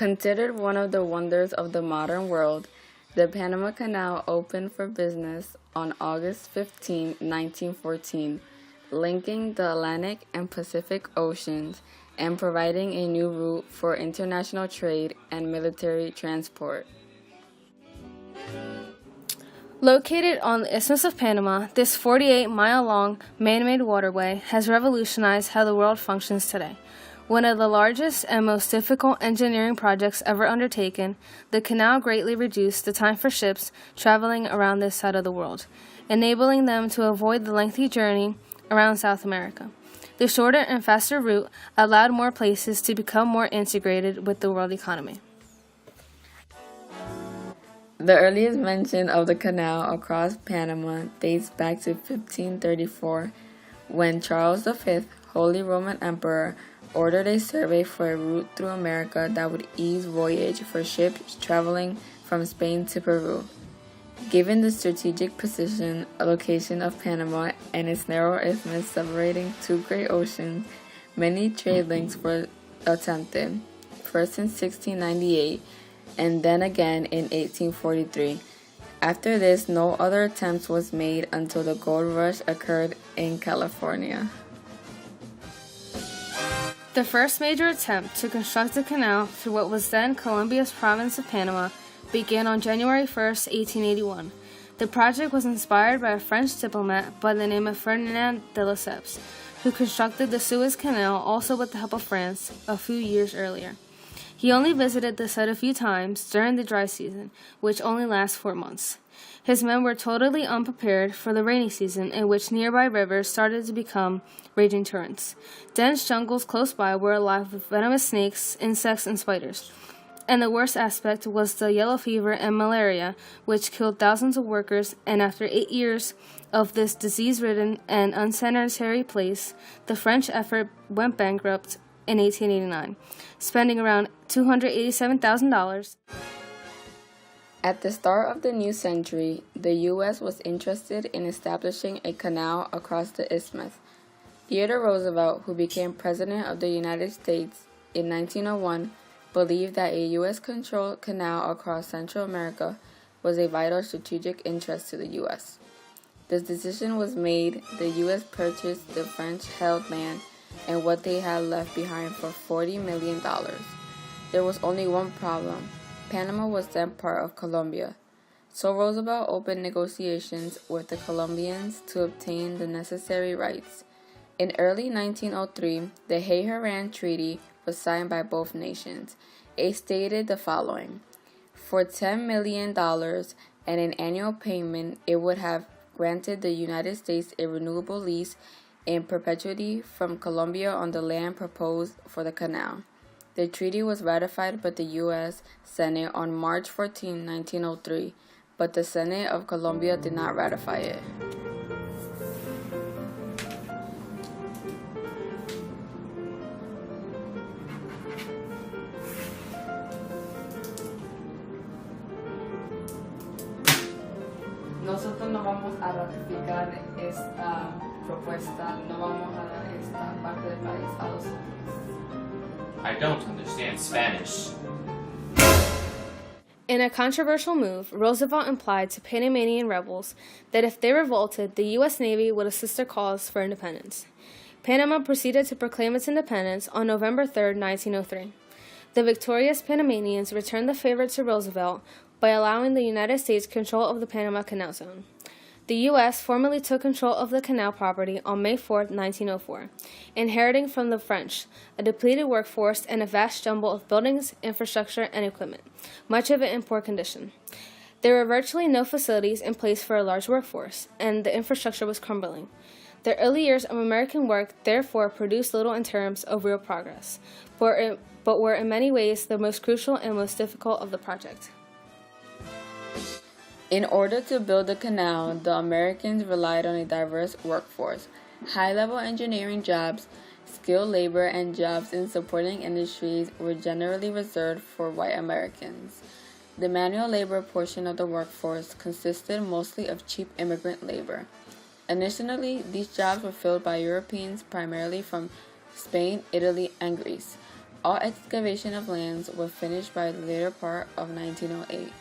Considered one of the wonders of the modern world, the Panama Canal opened for business on August 15, 1914, linking the Atlantic and Pacific Oceans and providing a new route for international trade and military transport. Located on the Isthmus of Panama, this 48-mile-long man-made waterway has revolutionized how the world functions today. One of the largest and most difficult engineering projects ever undertaken, the canal greatly reduced the time for ships traveling around this side of the world, enabling them to avoid the lengthy journey around South America. The shorter and faster route allowed more places to become more integrated with the world economy. The earliest mention of the canal across Panama dates back to 1534, when Charles V, Holy Roman Emperor, ordered a survey for a route through America that would ease voyage for ships traveling from Spain to Peru. Given the strategic location of Panama and its narrow isthmus separating two great oceans, many trade links were attempted, first in 1698 and then again in 1843. After this, no other attempts was made until the gold rush occurred in California. The first major attempt to construct a canal through what was then Colombia's province of Panama began on January 1, 1881. The project was inspired by a French diplomat by the name of Ferdinand de Lesseps, who constructed the Suez Canal also with the help of France a few years earlier. He only visited the site a few times during the dry season, which only lasts 4 months. His men were totally unprepared for the rainy season, in which nearby rivers started to become raging torrents. Dense jungles close by were alive with venomous snakes, insects, and spiders. And the worst aspect was the yellow fever and malaria, which killed thousands of workers, and after 8 years of this disease-ridden and unsanitary place, the French effort went bankrupt in 1889, spending around $287,000. At the start of the new century, the U.S. was interested in establishing a canal across the isthmus. Theodore Roosevelt, who became President of the United States in 1901, believed that a U.S.-controlled canal across Central America was a vital strategic interest to the U.S. This decision was made. The U.S. purchased the French-held land and what they had left behind for $40 million. There was only one problem. Panama was then part of Colombia, so Roosevelt opened negotiations with the Colombians to obtain the necessary rights. In early 1903, the Hay-Herran Treaty was signed by both nations. It stated the following: for $10 million and an annual payment, it would have granted the United States a renewable lease in perpetuity from Colombia on the land proposed for the canal. The treaty was ratified by the U.S. Senate on March 14, 1903, but the Senate of Colombia did not ratify it. Nosotros no vamos a ratificar esta propuesta, no vamos a dar esta parte del país a los otros. I don't understand Spanish. In a controversial move, Roosevelt implied to Panamanian rebels that if they revolted, the U.S. Navy would assist their cause for independence. Panama proceeded to proclaim its independence on November 3, 1903. The victorious Panamanians returned the favor to Roosevelt by allowing the United States control of the Panama Canal Zone. The U.S. formally took control of the canal property on May 4, 1904, inheriting from the French a depleted workforce and a vast jumble of buildings, infrastructure, and equipment, much of it in poor condition. There were virtually no facilities in place for a large workforce, and the infrastructure was crumbling. The early years of American work therefore produced little in terms of real progress, but were in many ways the most crucial and most difficult of the project. In order to build the canal, the Americans relied on a diverse workforce. High-level engineering jobs, skilled labor, and jobs in supporting industries were generally reserved for white Americans. The manual labor portion of the workforce consisted mostly of cheap immigrant labor. Initially, these jobs were filled by Europeans primarily from Spain, Italy, and Greece. All excavation of lands were finished by the later part of 1908.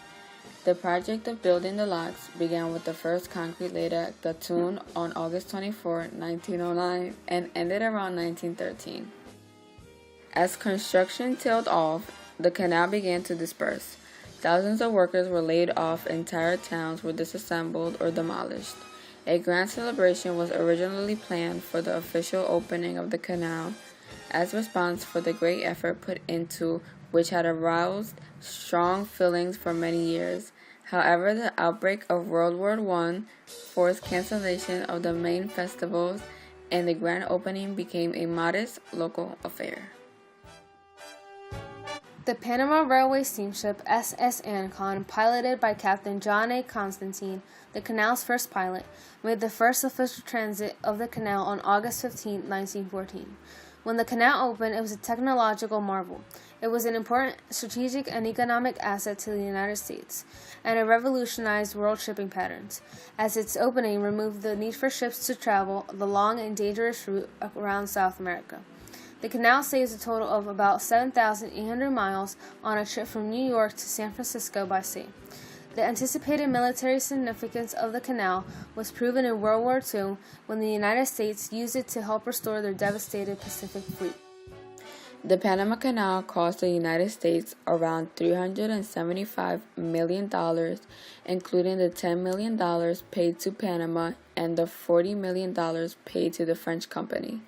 The project of building the locks began with the first concrete laid at Gatun on August 24, 1909, and ended around 1913. As construction tailed off, the canal began to disperse. Thousands of workers were laid off, entire towns were disassembled or demolished. A grand celebration was originally planned for the official opening of the canal as response for the great effort put into which had aroused strong feelings for many years. However, the outbreak of World War I forced cancellation of the main festivals, and the grand opening became a modest local affair. The Panama Railway steamship SS Ancon, piloted by Captain John A. Constantine, the canal's first pilot, made the first official transit of the canal on August 15, 1914. When the canal opened, it was a technological marvel. It was an important strategic and economic asset to the United States, and it revolutionized world shipping patterns, as its opening removed the need for ships to travel the long and dangerous route around South America. The canal saves a total of about 7,800 miles on a trip from New York to San Francisco by sea. The anticipated military significance of the canal was proven in World War II when the United States used it to help restore their devastated Pacific fleet. The Panama Canal cost the United States around $375 million, including the $10 million paid to Panama and the $40 million paid to the French company.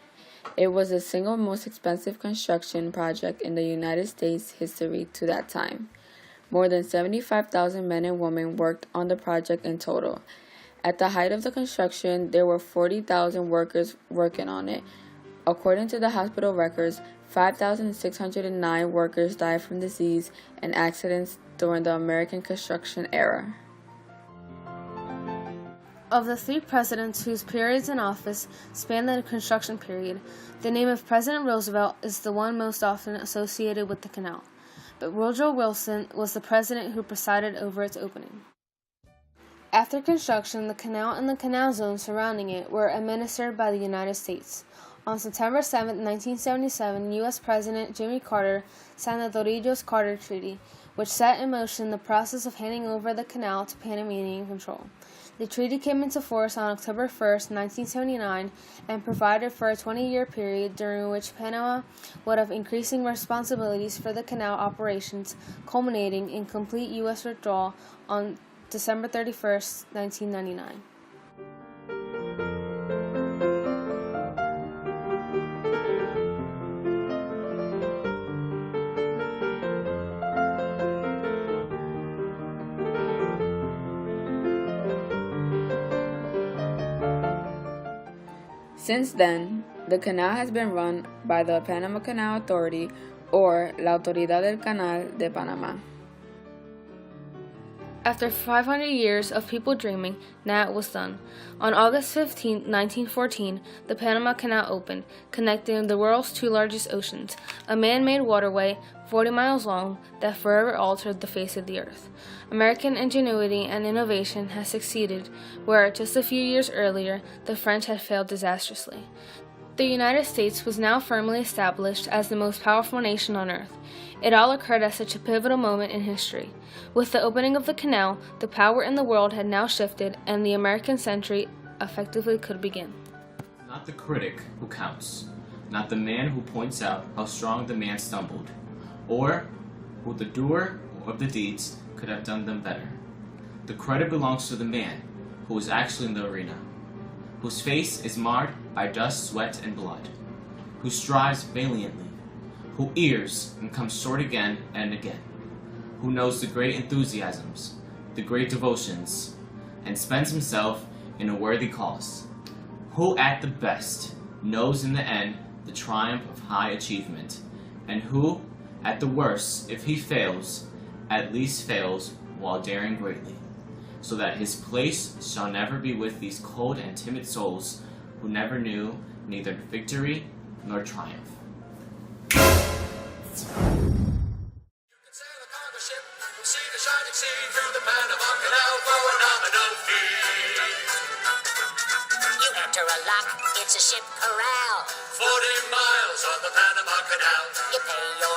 It was the single most expensive construction project in the United States history to that time. More than 75,000 men and women worked on the project in total. At the height of the construction, there were 40,000 workers working on it. According to the hospital records, 5,609 workers died from disease and accidents during the American construction era. Of the three presidents whose periods in office spanned the construction period, the name of President Roosevelt is the one most often associated with the canal. But Woodrow Wilson was the president who presided over its opening. After construction, the canal and the canal zone surrounding it were administered by the United States. On September 7, 1977, U.S. President Jimmy Carter signed the Torrijos-Carter Treaty, which set in motion the process of handing over the canal to Panamanian control. The treaty came into force on October 1, 1979, and provided for a 20-year period during which Panama would have increasing responsibilities for the canal operations, culminating in complete U.S. withdrawal on December 31, 1999. Since then, the canal has been run by the Panama Canal Authority, or La Autoridad del Canal de Panamá. After 500 years of people dreaming, now it was done. On August 15, 1914, the Panama Canal opened, connecting the world's two largest oceans, a man-made waterway 40 miles long that forever altered the face of the earth. American ingenuity and innovation has succeeded where, just a few years earlier, the French had failed disastrously. The United States was now firmly established as the most powerful nation on earth. It all occurred at such a pivotal moment in history. With the opening of the canal, the power in the world had now shifted, and the American century effectively could begin. Not the critic who counts, not the man who points out how strong the man stumbled, or who the doer of the deeds could have done them better. The credit belongs to the man who is actually in the arena, whose face is marred by dust, sweat, and blood, who strives valiantly, who errs and comes short again and again, who knows the great enthusiasms, the great devotions, and spends himself in a worthy cause, who at the best knows in the end the triumph of high achievement, and who, at the worst, if he fails, at least fails while daring greatly, so that his place shall never be with these cold and timid souls who never knew neither victory nor triumph. You can sail a cargo ship and see the shining sea through the Panama Canal for a nominal fee. You enter a lock, it's a ship corral. 40 miles on the Panama Canal. You pay your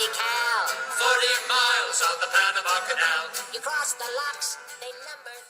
decal. 40 miles on the Panama Canal. You cross the locks, they number